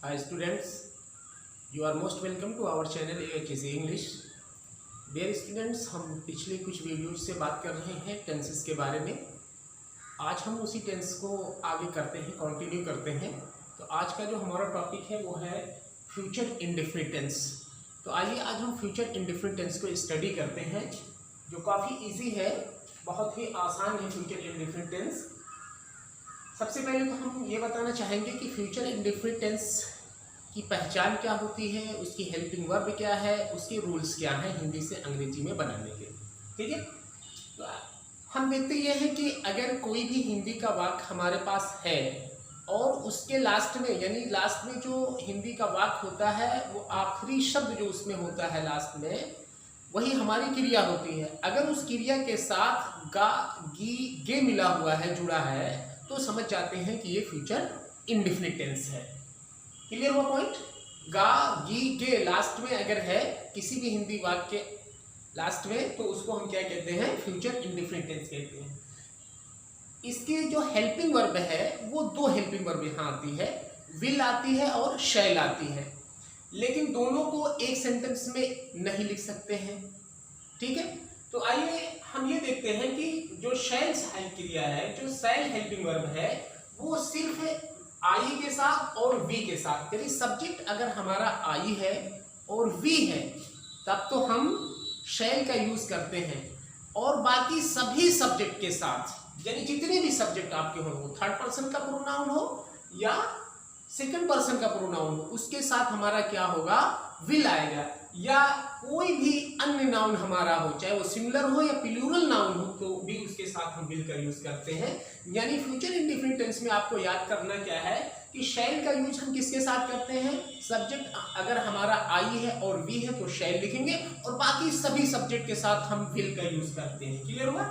Hi students, you are most welcome to our channel AHS English. Dear students, हम पिछले कुछ videos से बात कर रहे हैं टेंसेस के बारे में। आज हम उसी टेंस को आगे करते हैं, कंटिन्यू करते हैं। तो आज का जो हमारा टॉपिक है वो है फ्यूचर इंडेफिनिट टेंस। तो आइए आज हम फ्यूचर इंडेफिनिट टेंस को स्टडी करते हैं, जो काफ़ी इजी है, बहुत ही आसान है फ्यूचर इंडेफिनिट टेंस। सबसे पहले तो हम ये बताना चाहेंगे कि फ्यूचर इंडेफिनिट टेंस की पहचान क्या होती है, उसकी हेल्पिंग वर्ब क्या है, उसके रूल्स क्या हैं हिंदी से अंग्रेजी में बनाने के। ठीक है, तो हम देखते ये हैं कि अगर कोई भी हिंदी का वाक्य हमारे पास है और उसके लास्ट में, यानी लास्ट में जो हिंदी का वाक्य होता है वो आखिरी शब्द जो उसमें होता है लास्ट में, वही हमारी क्रिया होती है। अगर उस क्रिया के साथ गा, गी, गे मिला हुआ है, जुड़ा है, तो समझ जाते हैं कि ये फ्यूचर इंडेफिनिट टेंस है। क्लियर हुआ पॉइंट? गा, गी, गे लास्ट में अगर है किसी भी हिंदी वाक्य के लास्ट में, तो उसको हम क्या कहते हैं? फ्यूचर इंडेफिनिट टेंस कहते हैं। इसकी जो हेल्पिंग वर्ब है वो दो हेल्पिंग वर्ब यहाँ आती है, विल आती है और शैल आती है, लेकिन दोनों को एक सेंटेंस में नहीं लिख सकते हैं। ठीक है, तो आइए हम ये देखते हैं कि जो शैल सहायक क्रिया है, जो शैल हेल्पिंग वर्ब है, वो सिर्फ आई के साथ और वी के साथ, यानी सब्जेक्ट अगर हमारा आई है और वी है तब तो हम शैल का यूज करते हैं, और बाकी सभी सब्जेक्ट के साथ, यानी जितने भी सब्जेक्ट आपके हो, थर्ड पर्सन का प्रोनाउन हो या सेकंड पर्सन का प्रोनाउन हो, उसके साथ हमारा क्या होगा? विल आएगा। या कोई भी अन्य नाउन हमारा हो, चाहे वो सिंगुलर हो या प्लूरल नाउन हो, तो भी उसके साथ हम विल का यूज करते हैं। यानी फ्यूचर इंडेफिनिट टेंस में आपको याद करना क्या है कि शैल का यूज हम किसके साथ करते हैं? सब्जेक्ट अगर हमारा आई है और वी है तो शैल लिखेंगे, और बाकी सभी सब्जेक्ट के साथ हम विल का यूज करते हैं। क्लियर हुआ?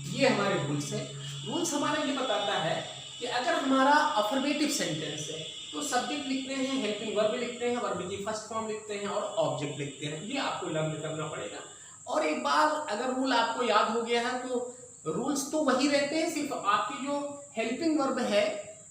ये हमारे रूल्स है। रूल्स हमारा ये बताता है कि अगर हमारा अफर्मेटिव सेंटेंस है तो सब्जेक्ट लिखते हैं, हेल्पिंग वर्ब लिखते हैं, वर्ब की फर्स्ट फॉर्म लिखते हैं और ऑब्जेक्ट लिखते हैं। ये आपको लर्न करना पड़ेगा। और एक बार अगर रूल आपको याद हो गया है तो रूल्स तो वही रहते हैं, सिर्फ आपकी जो हेल्पिंग वर्ब है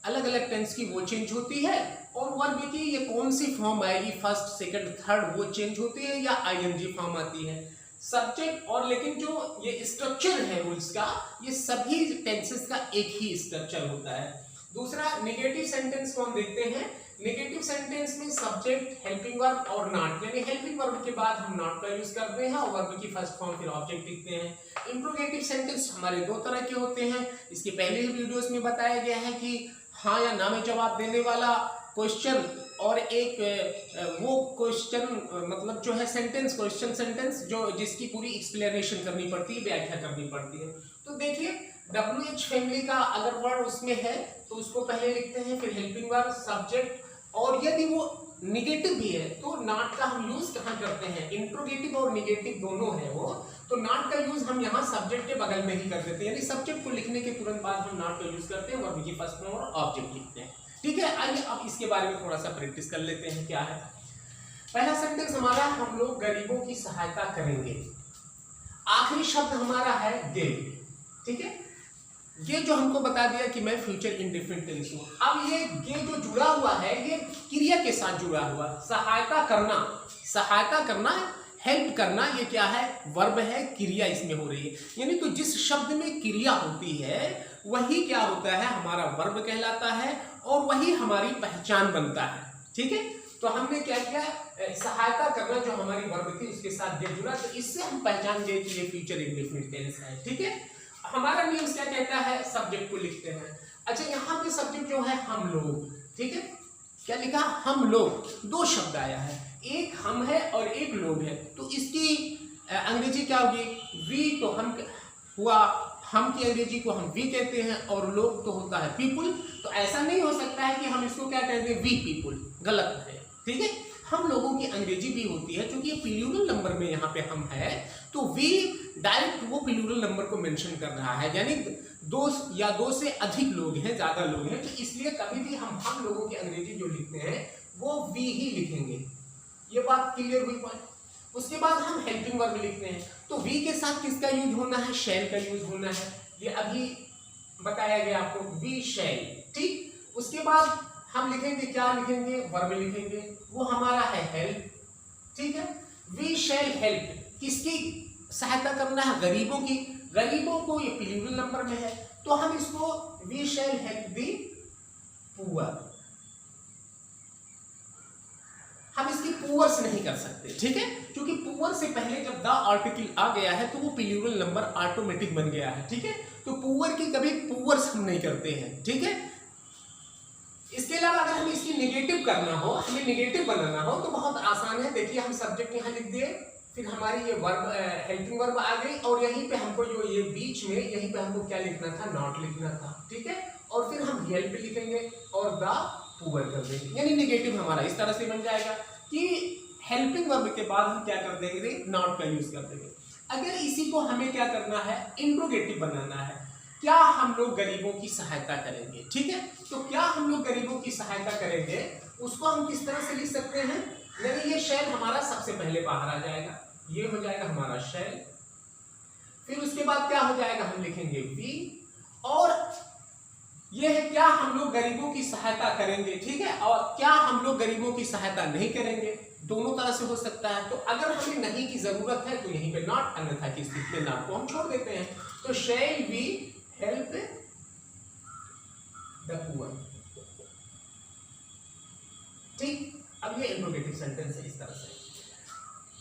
अलग अलग टेंस की वो चेंज होती है, और वर्ब की ये कौन सी फॉर्म आएगी, फर्स्ट, सेकंड, थर्ड, वो चेंज होती है, या आईएनजी फॉर्म आती है। सब्जेक्ट और लेकिन जो ये स्ट्रक्चर है रूल्स का, ये सभी टेंसेस का एक ही स्ट्रक्चर होता है। दूसरा, नेगेटिव सेंटेंस को हम देखते हैं। नेगेटिव सेंटेंस में सब्जेक्ट, हेल्पिंग वर्ब और नॉट, यानी हेल्पिंग वर्ब के बाद हम नॉट का यूज करते हैं और वर्ब की फर्स्ट फॉर्म फिर ऑब्जेक्ट लिखते हैं। इंट्रोगेटिव सेंटेंस हमारे दो तरह के होते हैं। इसके पहले ही वीडियोस में बताया गया है कि हाँ या ना में जवाब देने वाला क्वेश्चन, और एक वो क्वेश्चन मतलब जो है सेंटेंस, क्वेश्चन सेंटेंस, जो जिसकी पूरी एक्सप्लेनेशन करनी पड़ती है, व्याख्या करनी पड़ती है। तो देखिए, WH फैमिली का अगर वर्ड उसमें है तो उसको पहले लिखते हैं, फिर हेल्पिंग वर्ब, सब्जेक्ट, और यदि वो निगेटिव भी है तो नॉट का हम यूज कहाँ करते हैं? इंट्रोगेटिव और निगेटिव दोनों है वो, तो नॉट का यूज हम यहाँ सब्जेक्ट के बगल में ही कर देते हैं, यानी सब्जेक्ट को लिखने के तुरंत बाद हम नॉट का यूज करते हैं, वर्ब की फर्स्ट फॉर्म और ऑब्जेक्ट लिखते हैं। ठीक है, आइए अब इसके बारे में थोड़ा सा प्रैक्टिस कर लेते हैं। क्या है पहला सेंटेंस हमारा? हम लोग गरीबों की सहायता करेंगे। आखिरी शब्द हमारा है दे। ठीक है, ये जो हमको बता दिया कि मैं फ्यूचर इंडेफिनिट टेंस हूं। अब ये जो जुड़ा हुआ है ये क्रिया के साथ जुड़ा हुआ। सहायता करना, सहायता करना, हेल्प करना, ये क्या है? वर्ब है, क्रिया इसमें हो रही है। यानी तो जिस शब्द में क्रिया होती है वही क्या होता है? हमारा वर्ब कहलाता है, और वही हमारी पहचान बनता है। ठीक है, तो हमने क्या किया? सहायता करना जो हमारी वर्ब थी उसके साथ दे जुड़ा, तो इससे हम पहचान गए कि ये फ्यूचर इंडेफिनिट टेंस है। ठीक है, हमारा नियम क्या कहता है? सब्जेक्ट को लिखते हैं। अच्छा, यहाँ पे सब्जेक्ट जो है हम लोग। ठीक है, क्या लिखा? हम लोग। दो शब्द आया है, एक हम है और एक लोग है, तो इसकी अंग्रेजी क्या होगी? वी तो हम हुआ, हम की अंग्रेजी को हम वी कहते हैं, और लोग तो होता है पीपुल। तो ऐसा नहीं हो सकता है कि हम इसको क्या कहते हैं? वी पीपुल, गलत है। ठीक है, हम लोगों की अंग्रेजी भी होती है, क्योंकि ये प्लूरल नंबर में यहाँ पे हम है, तो वी डायरेक्ट वो प्लूरल नंबर को मेंशन कर रहा है, यानी दो या दो से अधिक लोग हैं, ज्यादा लोग हैं, तो इसलिए कभी भी हम लोगों की अंग्रेजी जो लिखते हैं वो वी ही लिखेंगे। ये बात क्लियर हुई पॉइंट? उसके बाद हम हेल्पिंग वर्ब लिखते हैं, तो वी के साथ किसका यूज होना है? शैल का यूज होना है। ये अभी बताया गया आपको, वी शैल। ठीक, उसके बाद हम लिखेंगे क्या लिखेंगे, वर्ब लिखेंगे, वो हमारा है हेल्प, ठीक है। वी शैल हेल्प, किसकी सहायता करना है, गरीबों की, गरीबों को, ये प्लूरल नंबर में है तो हम इसको we shall help the poor, हम इसकी पुअर से नहीं कर सकते, ठीक है, क्योंकि पुअर से पहले जब द आर्टिकल आ गया है तो वो प्लूरल नंबर ऑटोमेटिक बन गया है, ठीक है। तो पुअर की कभी पुअर्स हम नहीं करते हैं, ठीक है। इसके अलावा अगर हमें इसकी नेगेटिव करना हो, हमें नेगेटिव बनाना हो तो बहुत आसान है। देखिए हम सब्जेक्ट यहाँ लिख दिए, फिर हमारी ये वर्ब हेल्पिंग वर्ब आ गई और यहीं पे हमको जो ये बीच में यहीं पे हमको क्या लिखना था, नॉट लिखना था, ठीक है। और फिर हम हेल्प लिखेंगे और द पुअर कर देंगे, यानी नेगेटिव हमारा इस तरह से बन जाएगा कि हेल्पिंग वर्ब के बाद हम क्या कर देंगे, नॉट का यूज कर देंगे। अगर इसी को हमें क्या करना है, इंट्रोगेटिव बनाना है, क्या हम लोग गरीबों की सहायता करेंगे, ठीक है। तो क्या हम लोग गरीबों की सहायता करेंगे, उसको हम किस तरह से लिख सकते हैं, यानी ये शैल हमारा सबसे पहले बाहर आ जाएगा, ये हो जाएगा हमारा शैल, फिर उसके बाद क्या हो जाएगा, हम लिखेंगे वी, और ये है क्या हम लोग गरीबों की सहायता करेंगे, ठीक है, और क्या हम लोग गरीबों की सहायता नहीं करेंगे, दोनों तरह से हो सकता है। तो अगर हमें नहीं की जरूरत है तो यहीं पे नॉट, अन्यथा की स्थिति में नॉट को हम छोड़ देते हैं। तो shall we help the poor, ठीक। अब ये इंट्रोगेटिव सेंटेंस है, इस तरह से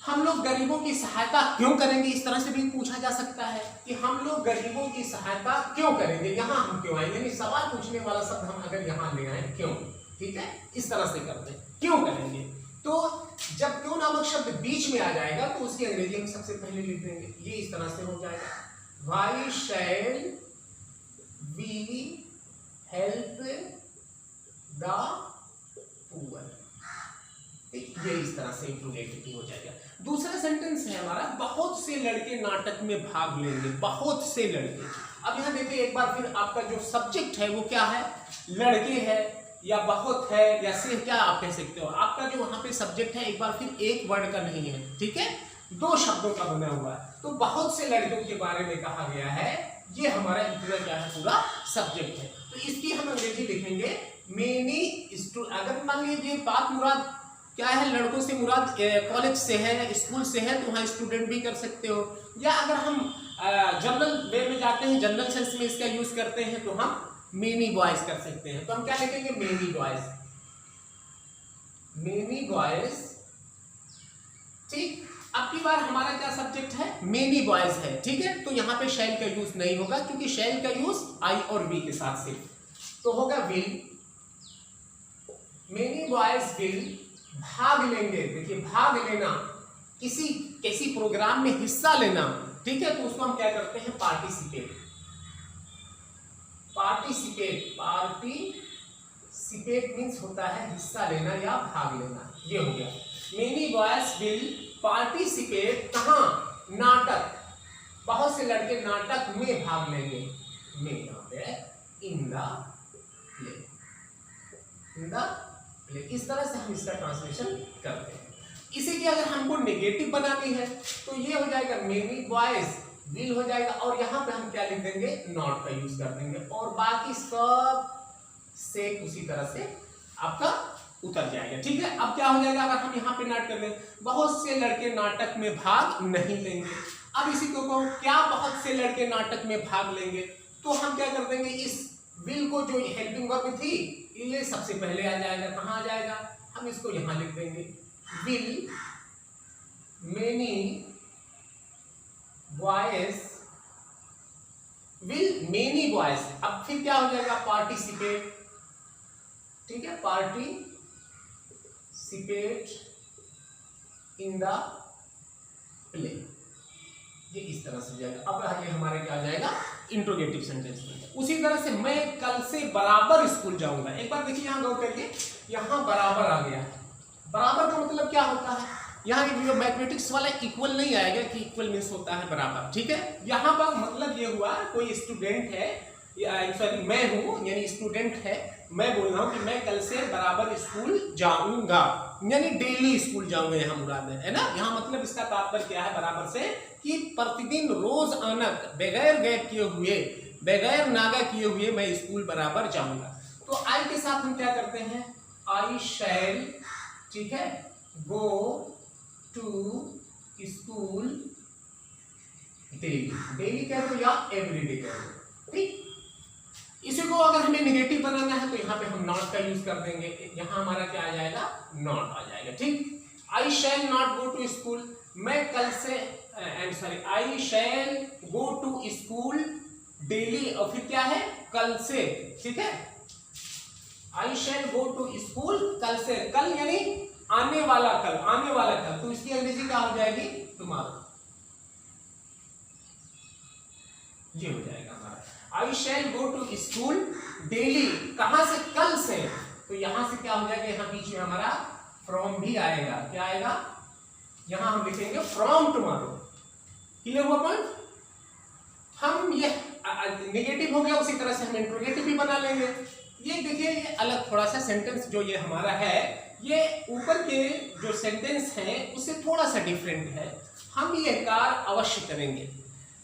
हम लोग गरीबों की सहायता क्यों करेंगे, इस तरह से भी पूछा जा सकता है कि हम लोग गरीबों की सहायता क्यों करेंगे, यहां हम क्यों आएंगे, यानी सवाल पूछने वाला शब्द हम अगर यहां ले आए क्यों, ठीक है, इस तरह से करते हैं, क्यों करेंगे। तो जब क्यों नामक शब्द बीच में आ जाएगा तो उसकी अंग्रेजी हम सबसे पहले लिख देंगे, ये इस तरह से हो जाएगा, why shall we help the poor, ये इस तरह से इंट्रोगेटिव हो जाएगा। दूसरा सेंटेंस है हमारा, बहुत से लड़के नाटक में भाग लेंगे, बहुत से लड़के। अब यहाँ देखिए एक बार फिर आपका जो सब्जेक्ट है वो क्या है, लड़के है या बहुत है या से क्या आप कह सकते हो, आपका जो वहां पे सब्जेक्ट है एक बार फिर एक वर्ड का नहीं है, ठीक है, दो शब्दों का बना हुआ है। तो बहुत से लड़कों के बारे में कहा गया है, ये हमारा इतना क्या है, पूरा सब्जेक्ट है। तो इसकी हम अंग्रेजी लिखेंगे मेनी, अगर मान लीजिए बात मुराद क्या है, लड़कों से मुराद कॉलेज से है, स्कूल से है, तो वहाँ स्टूडेंट भी कर सकते हो, या अगर हम जनरल वे में जाते हैं, जनरल सेंस में इसका यूज करते हैं तो हम मेनी बॉयज कर सकते हैं। तो हम क्या लिखेंगे, मेनी बॉयज, मेनी बॉयज, ठीक। अब की बार हमारा क्या सब्जेक्ट है, मेनी बॉयज है, ठीक है। तो यहाँ पे शैल का यूज नहीं होगा क्योंकि शैल का यूज आई और वी के साथ सिर्फ, तो होगा विल, मेनी बॉयज विल भाग लेंगे। देखिए भाग लेना, किसी प्रोग्राम में हिस्सा लेना, ठीक है, तो उसको हम क्या करते हैं, पार्टिसिपेट, पार्टिसिपेट, पार्टिसिपेट मीन्स होता है हिस्सा लेना या भाग लेना, ये हो गया। मेनी बॉयज विल पार्टिसिपेट, कहाँ, नाटक, बहुत से लड़के नाटक में भाग लेंगे, में यहाँ पे in the play, in the play, इस तरह से हम इसका ट्रांसलेशन करते हैं। इसी की अगर हमको नेगेटिव बनानी है तो ये हो जाएगा मेनी बॉयज विल हो जाएगा, और यहाँ पे हम क्या लिख देंगे, नॉट का यूज कर देंगे, और बाकी सब से उसी तरह से आपका उतर जाएगा, ठीक है। अब क्या हो जाएगा, अगर हम यहाँ पे नॉट कर दें, बहुत से लड़के नाटक में भाग नहीं लेंगे। अब इसी को क्या बहुत से लड़के नाटक में भाग लेंगे, तो हम क्या कर देंगे, इस विल को जो हेल्पिंग वर्ब थी ये सबसे पहले आ जाएगा, कहाँ आ जाएगा, हम इसको यहाँ लिख देंगे, will many boys, will many boys. अब फिर क्या हो जाएगा, पार्टिसिपेट, ठीक है, पार्टिसिपेट इन द प्ले, ये इस तरह से जाएगा। अब आगे हमारे क्या आ जाएगा, इंट्रोगेटिव सेंटेंस में। उसी तरह से मैं कल से बराबर स्कूल जाऊंगा। एक बार देखिए यहाँ गौर करिए, यहाँ बराबर आ गया, बराबर का मतलब क्या होता है, यहाँ की मैथमेटिक्स वाला इक्वल नहीं आएगा कि इक्वल मीन्स होता है बराबर, ठीक है। यहाँ पर मतलब ये हुआ कोई स्टूडेंट है, सॉरी मैं हूँ यानी स्टूडेंट है, मैं बोल रहा हूँ कि मैं कल से बराबर स्कूल जाऊंगा, यानी डेली स्कूल जाऊंगा, यहाँ मुराद है ना। यहाँ मतलब इसका तात्पर्य क्या है, बराबर से कि प्रतिदिन रोज आना, बगैर गैप किए हुए, बगैर नागा किए हुए मैं स्कूल बराबर जाऊंगा। तो आई के साथ हम क्या करते हैं, आई शैल, ठीक है, go to school daily, daily कह दो या एवरीडे कह दो, ठीक। इसी को अगर हमें नेगेटिव बनाना है तो यहाँ पे हम नॉट का यूज कर देंगे, यहाँ हमारा क्या आ जाएगा, नॉट आ जाएगा, ठीक। I shall not go to school, मैं कल से I shall go to school daily, और फिर क्या है, कल से, ठीक है। आई शैल गो टू स्कूल कल से, कल यानी आने वाला कल, आने वाला कल, तो इसकी अंग्रेजी क्या हो जाएगी, टुमारो, ये हो जाएगा हमारा। आई shall go to school daily, कहां से, कल से, तो यहां से क्या हो जाएगा, यहाँ बीच में हमारा फ्रॉम भी आएगा, क्या आएगा, यहां हम लिखेंगे फ्रॉम टुमारो, क्लियर हुआ पॉइंट। हम ये नेगेटिव हो गया, उसी तरह से हम इंट्रोगेटिव भी बना लेंगे। ये देखिए, ये अलग थोड़ा सा सेंटेंस जो ये हमारा है, ये ऊपर के जो सेंटेंस है उससे थोड़ा सा डिफरेंट है, हम ये कार्य अवश्य करेंगे।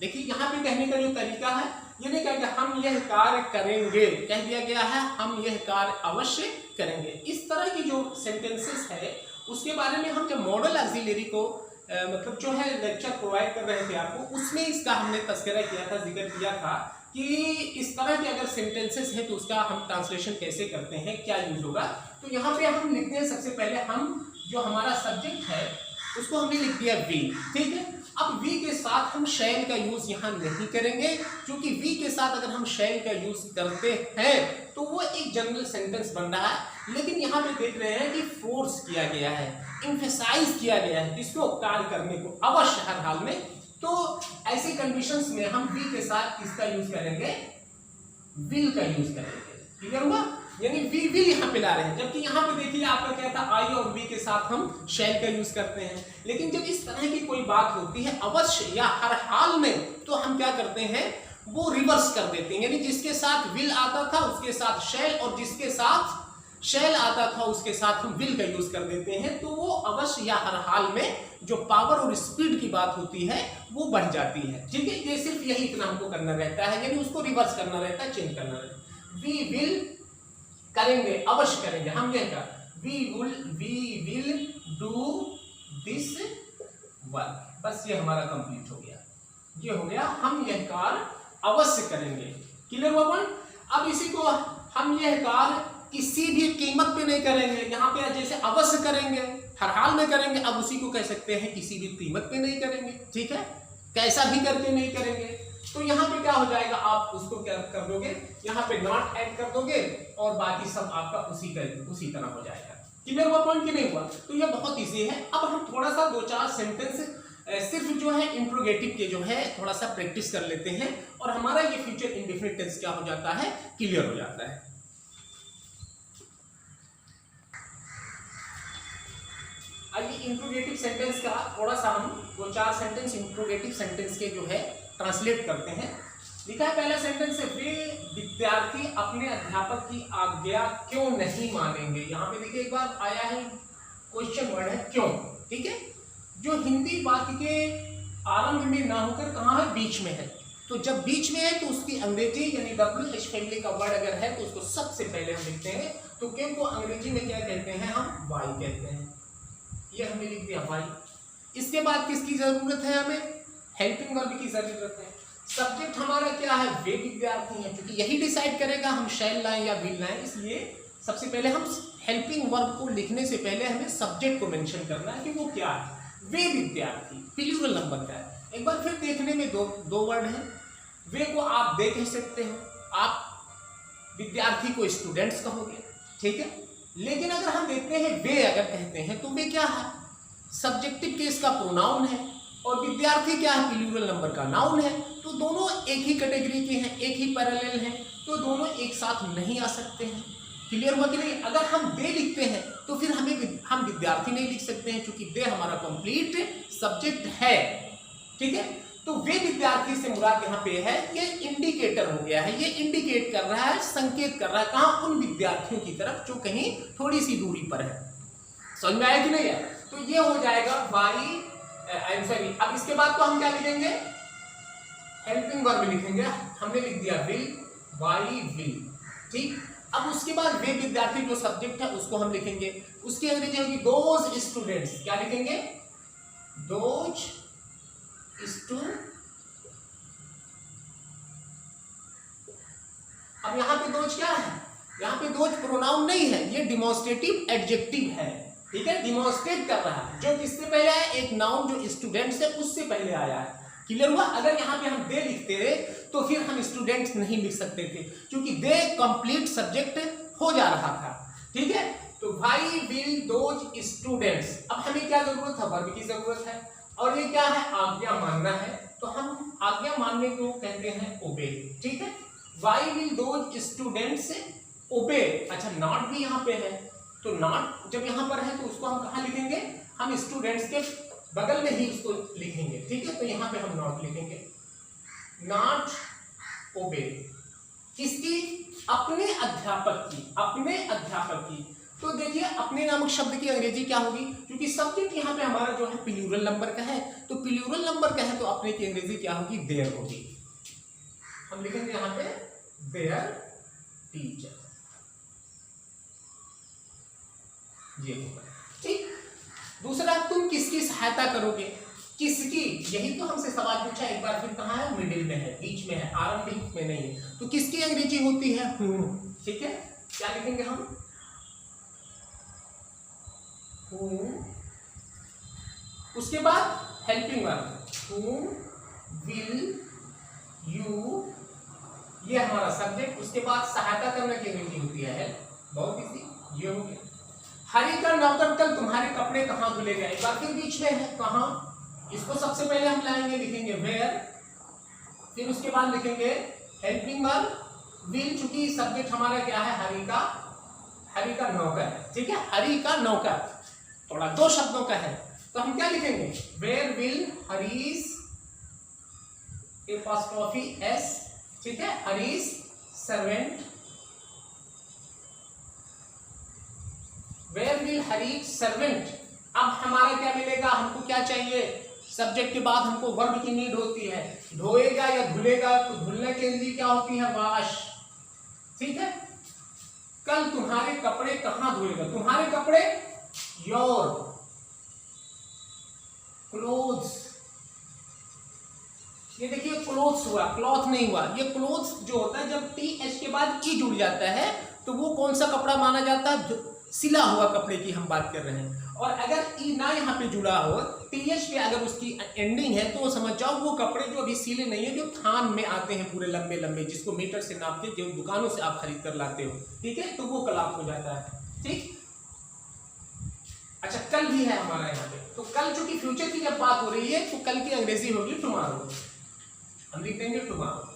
देखिए यहाँ पे कहने का जो तरीका है, ये नहीं कहेंगे हम यह कार्य करेंगे, कह दिया गया है हम यह कार्य अवश्य करेंगे। इस तरह की जो सेंटेंसेस है उसके बारे में हम जब मॉडल ऑक्सिलरी को मतलब जो है लेक्चर प्रोवाइड कर रहे थे आपको, उसमें इसका हमने तस्करा किया था, जिक्र किया था कि इस तरह के अगर सेंटेंसेस है तो उसका हम ट्रांसलेशन कैसे करते हैं, क्या यूज होगा। तो यहाँ पे हम लिखते हैं, सबसे पहले हम जो हमारा सब्जेक्ट है उसको हमने लिख दिया वी, ठीक है। अब वी के साथ हम शैल का यूज यहाँ नहीं करेंगे, क्योंकि वी के साथ अगर हम शैल का यूज करते हैं तो वो एक जनरल सेंटेंस बन रहा है, लेकिन यहाँ पे देख रहे हैं कि फोर्स किया गया है, एम्फेसाइज किया गया है इसको कार्य करने को अवश्य हर हाल में। तो ऐसे कंडीशंस में हम वी के साथ किसका यूज करेंगे, विल का यूज करेंगे, क्लियर हुआ, यानी वी विल यहाँ पे ला रहे हैं। जबकि यहाँ पे देखिए आपका क्या था, आई और वी के साथ हम शैल का यूज करते हैं, लेकिन जब इस तरह की कोई बात होती है अवश्य या हर हाल में, तो हम क्या करते हैं, वो रिवर्स कर देते हैं, यानी जिसके साथ विल आता था उसके साथ शैल, और जिसके साथ शैल आता था उसके साथ हम विल का यूज कर देते हैं। तो वो अवश्य या हर हाल में जो पावर और स्पीड की बात होती है वो बढ़ जाती है, ठीक है। ये सिर्फ यही इतना हमको करना रहता है, यानी उसको रिवर्स करना रहता है, चेंज करना रहता है। वी विल करेंगे, अवश्य करेंगे, हम यह कर we will do this work, बस ये हमारा कंप्लीट हो गया, ये हो गया, हम यह कार्य अवश्य करेंगे, क्लियर हुआ पॉइंट। अब इसी को हम यह कार्य किसी भी कीमत पे नहीं करेंगे, यहाँ पे जैसे अवश्य करेंगे, हर हाल में करेंगे, अब उसी को कह सकते हैं किसी भी कीमत पे नहीं करेंगे, ठीक है, कैसा भी करके नहीं करेंगे। तो यहाँ पे क्या हो जाएगा, आप उसको क्या कर दोगे, यहाँ पे नॉट ऐड कर दोगे और बाकी सब आपका उसी तरह हो जाएगा, क्लियर हुआ पॉइंट कि नहीं हुआ। तो ये बहुत इजी है। अब हम थोड़ा सा 2-4 सेंटेंस सिर्फ जो है इंट्रोगेटिव के जो है थोड़ा सा प्रैक्टिस कर लेते हैं, और हमारा ये फ्यूचर इंडेफिनिट टेंस क्या हो जाता है, क्लियर हो जाता है। आइए इंट्रोगेटिव सेंटेंस का थोड़ा सा हम 2-4 सेंटेंस इंट्रोगेटिव सेंटेंस के जो है ट्रांसलेट करते हैं। लिखा है पहला सेंटेंस है, वे विद्यार्थी अपने अध्यापक की आज्ञा क्यों नहीं मानेंगे। यहाँ पे देखिए एक बार आया है क्वेश्चन वर्ड है क्यों, ठीक है, जो हिंदी वाक्य के आरंभ में ना होकर कहाँ है, बीच में है। तो जब बीच में है तो उसकी अंग्रेजी यानी WH फैमिली का वर्ड अगर है तो उसको सबसे पहले हम लिखते हैं। तो क्यों को अंग्रेजी में क्या कहते हैं, हम वाई कहते हैं, ये हमने लिख दिया वाई। इसके बाद किसकी जरूरत है, हमें हेल्पिंग वर्ब की जरूरत है। सब्जेक्ट हमारा क्या है, वे विद्यार्थी हैं, क्योंकि यही डिसाइड करेगा हम शैल लाएं या विल लाएं, इसलिए सबसे पहले हम हेल्पिंग वर्ब को लिखने से पहले हमें सब्जेक्ट को मेंशन करना है कि वो क्या है, वे विद्यार्थी, प्लूरल नंबर का है। एक बार फिर देखने में दो वर्ड हैं, वे को आप दे कह सकते हो, आप विद्यार्थी को स्टूडेंट्स कहोगे, ठीक है। लेकिन अगर हम देखते हैं वे अगर कहते हैं तो वे क्या है, सब्जेक्टिव केस का प्रोनाउन है, और विद्यार्थी क्या है, प्लूरल नंबर का नाउन है। तो दोनों एक ही कैटेगरी के हैं, एक ही पैरेलल हैं, तो दोनों एक साथ नहीं आ सकते हैं, क्लियर हुआ कि नहीं। अगर हम दे लिखते हैं तो फिर हम विद्यार्थी नहीं लिख सकते हैं, क्योंकि दे हमारा कंप्लीट सब्जेक्ट है, ठीक है। तो वे विद्यार्थी से मुराद यहाँ पे है, ये इंडिकेटर हो गया है, ये इंडिकेट कर रहा है, संकेत कर रहा है कहाँ, उन विद्यार्थियों की तरफ जो कहीं थोड़ी सी दूरी पर है। समझ में आया कि नहीं है। तो ये हो जाएगा वाई सॉरी। अब इसके बाद तो हम क्या लिखेंगे, हेल्पिंग वर्ब लिखेंगे, हमने लिख दिया विल, वाई विल, ठीक। अब उसके बाद वे विद्यार्थी जो सब्जेक्ट है उसको हम लिखेंगे, उसकी अंग्रेजी होगी दोज स्टूडेंट्स। क्या लिखेंगे? दोज अब यहाँ पे दोज क्या है? यहाँ पे दोज प्रोनाउन नहीं है, ये डिमॉन्स्ट्रेटिव एडजेक्टिव है, ठीक है, डिमॉन्स्ट्रेट कर रहा है। जो किससे पहले आया? एक नाउन जो स्टूडेंट्स है उससे पहले आया है। क्लियर हुआ? अगर यहाँ पे हम दे लिखते थे तो फिर हम स्टूडेंट्स नहीं लिख सकते थे, क्योंकि दे कंप्लीट सब्जेक्ट हो जा रहा था, ठीक है। तो व्हाई विल दोज स्टूडेंट्स, अब हमें क्या जरूरत है? वर्ब की जरूरत है, और ये क्या है? आज्ञा मानना है, तो हम आज्ञा मानने को कहते हैं ओबे, ठीक है। व्हाई विल दोज स्टूडेंट्स ओबे। अच्छा, नॉट भी यहाँ पे है, तो नॉट जब यहाँ पर है तो उसको हम कहाँ लिखेंगे? हम स्टूडेंट्स के बगल में ही उसको लिखेंगे, ठीक है। तो यहाँ पे हम नॉट लिखेंगे, नॉट ओबे। किसकी? अपने अध्यापक की, अपने अध्यापक की। तो देखिए अपने नामक शब्द की अंग्रेजी क्या होगी? क्योंकि सब्जेक्ट यहाँ पे हमारा जो है प्लूरल नंबर का है, तो प्लूरल नंबर का है तो अपने की अंग्रेजी क्या होगी? देयर होगी। हम लिखेंगे यहाँ पे देयर टीचर, ये होगा, ठीक। दूसरा, तुम किसकी सहायता करोगे? किसकी, यही तो हमसे सवाल पूछा एक बार, फिर कहाँ है? मिडिल में है, बीच में है, आरंभ में नहीं है। तो किसकी अंग्रेजी होती है? हूँ, ठीक है। क्या लिखेंगे हम? हूँ। उसके बाद हेल्पिंग वर्ब, हूँ, विल, यू, ये हमारा सब्जेक्ट। उसके बाद सहायता करने की अंग्रेजी होती है हेल्प, बहुत इजी, ये हो गया। हरी का नौकर कल तुम्हारे कपड़े कहाँ धुलेगा? एक बार फिर बीच में है, कहाँ? इसको सबसे पहले हम लाएंगे, लिखेंगे वेयर, फिर उसके बाद लिखेंगे हेल्पिंग वर्ब, विल, चूंकि सब्जेक्ट हमारा क्या है? हरी का नौकर, ठीक है, हरी का नौकर, थोड़ा दो शब्दों का है, तो हम क्या लिखेंगे? Where will Hari's apostrophe s, ठीक है, Hari's servant, where will Hari's servant. अब हमारा क्या मिलेगा? हमको क्या चाहिए? सब्जेक्ट के बाद हमको वर्ब की नीड होती है, धोएगा या धुलेगा, तो धुलने के लिए क्या होती है? वॉश, ठीक है। कल तुम्हारे कपड़े कहाँ धोएगा? तुम्हारे कपड़े, योर क्लोथ्स। ये देखिए क्लोथ्स हुआ, क्लॉथ नहीं हुआ। ये क्लोथ्स जो होता है जब टी एच के बाद ई जुड़ जाता है तो वो कौन सा कपड़ा माना जाता है? जो सिला हुआ कपड़े की हम बात कर रहे हैं। और अगर ई ना यहाँ पे जुड़ा हो, टी एच पे अगर उसकी एंडिंग है तो समझ जाओ वो कपड़े जो अभी सिले नहीं है, जो थान में आते हैं पूरे लंबे लंबे, जिसको मीटर से नाप के जो दुकानों से आप खरीद कर लाते हो, ठीक है, तो वो क्लॉथ हो जाता है, ठीक। अच्छा, कल भी है हमारा यहाँ पे, तो कल चूंकि फ्यूचर की जब बात हो रही है तो कल की अंग्रेजी होगी टुमारो, हम लिख देंगे टुमारो,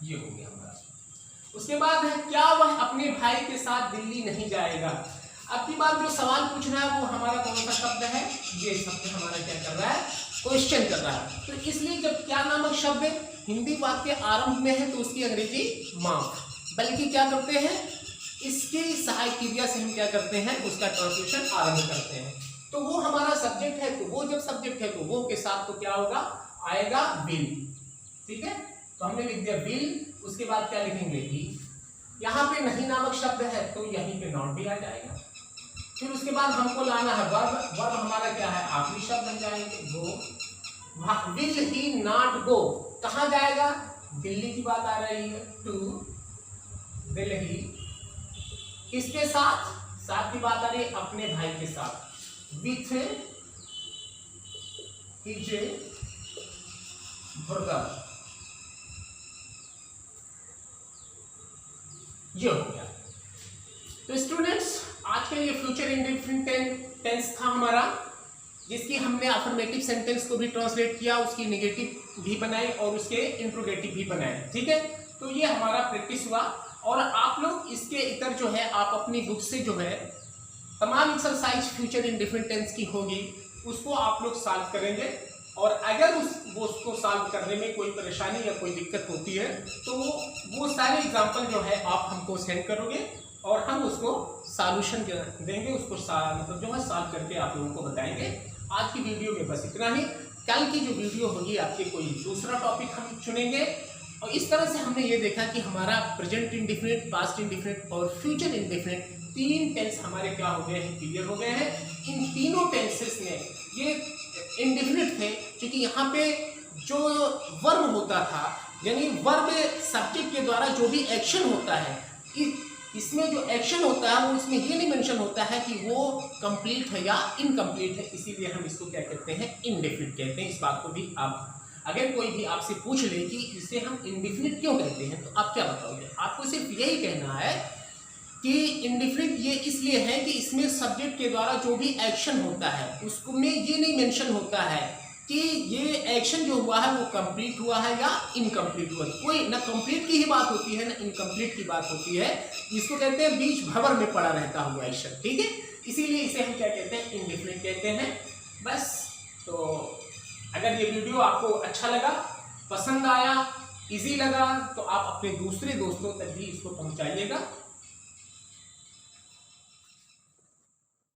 ये हो गया हमारा। उसके बाद है क्या वह अपने भाई के साथ दिल्ली नहीं जाएगा? अब की बात जो सवाल पूछ रहा है वो हमारा कौन सा शब्द है? ये शब्द हमारा क्या कर रहा है? क्वेश्चन कर रहा है। तो इसलिए जब क्या नामक शब्द हिंदी वाक्य आरंभ में है तो उसकी अंग्रेजी माफ, बल्कि क्या करते हैं? इसकी सहायक क्रिया से हम क्या करते हैं? उसका ट्रांसलेशन आरंभ करते हैं। तो वो हमारा सब्जेक्ट है, तो वो जब सब्जेक्ट है तो वो के साथ तो क्या होगा? आएगा विल, ठीक है। तो हमने लिख दिया विल, उसके बाद क्या लिखेंगे? ही। यहाँ पे नहीं नामक शब्द है तो यहीं पे नॉट भी आ जाएगा। फिर उसके बाद हमको लाना है वर्ब, वर्ब हमारा क्या है? आखिरी शब्द बन जाएंगे, गो। विल ही नॉट गो, कहाँ जाएगा? दिल्ली की बात आ रही है, टू दिल्ली। किसके साथ? साथ की बात आ रही है अपने भाई के साथ, विथ हिज ब्रदर, ये हो गया। तो स्टूडेंट्स आज का ये फ्यूचर इंडेफिनिट टेंस था हमारा, जिसकी हमने अफर्मेटिव सेंटेंस को भी ट्रांसलेट किया, उसकी नेगेटिव भी बनाई और उसके इंट्रोगेटिव भी बनाए, ठीक है। तो ये हमारा प्रैक्टिस हुआ और आप लोग इसके इतर जो है आप अपनी बुक से जो है तमाम एक्सरसाइज फ्यूचर इंडेफिनिट टेंस की होगी उसको आप लोग सॉल्व करेंगे। और अगर उसको सॉल्व करने में कोई परेशानी या कोई दिक्कत होती है तो वो सारे एग्जाम्पल जो है आप हमको सेंड करोगे और हम उसको सॉल्यूशन देंगे, उसको मतलब जो है सॉल्व करके आप लोगों को बताएंगे। आज की वीडियो में बस इतना ही। कल की जो वीडियो होगी आपके कोई दूसरा टॉपिक हम चुनेंगे और इस तरह से हमने ये देखा कि हमारा प्रेजेंट इंडेफिनिट, पास्ट इंडेफिनिट और फ्यूचर इंडेफिनिट, तीन टेंस हमारे क्या हो गए हैं, क्लियर हो गए हैं। इन तीनों टेंसेस में ये इंडेफिनिट थे, क्योंकि यहाँ पे जो वर्ब होता था, यानी वर्ब सब्जेक्ट के द्वारा जो भी एक्शन होता है, इसमें जो एक्शन होता है वो इसमें ये नहीं मेंशन होता है कि वो कंप्लीट है या इनकम्प्लीट है, इसीलिए हम इसको क्या कहते हैं, इंडेफिनिट कहते हैं। इस बात को भी आप, अगर कोई भी आपसे पूछ ले कि इसे हम इंडेफिनिट क्यों कहते हैं, तो आप क्या बताओगे? आपको सिर्फ यही कहना है कि इंडेफिनिट ये इसलिए है कि इसमें सब्जेक्ट के द्वारा जो भी एक्शन होता है उसमें ये नहीं मेंशन होता है कि ये एक्शन जो हुआ है वो कंप्लीट हुआ है या इनकम्प्लीट हुआ है। कोई ना कंप्लीट की ही बात होती है ना इनकम्प्लीट की बात होती है, इसको कहते हैं बीच भंवर में पड़ा रहता हुआ एक्शन, ठीक है। इसीलिए इसे हम क्या कहते हैं, इंडेफिनिट कहते हैं। बस, तो अगर ये वीडियो आपको अच्छा लगा, पसंद आया, इजी लगा, तो आप अपने दूसरे दोस्तों तक भी इसको पहुंचाइएगा।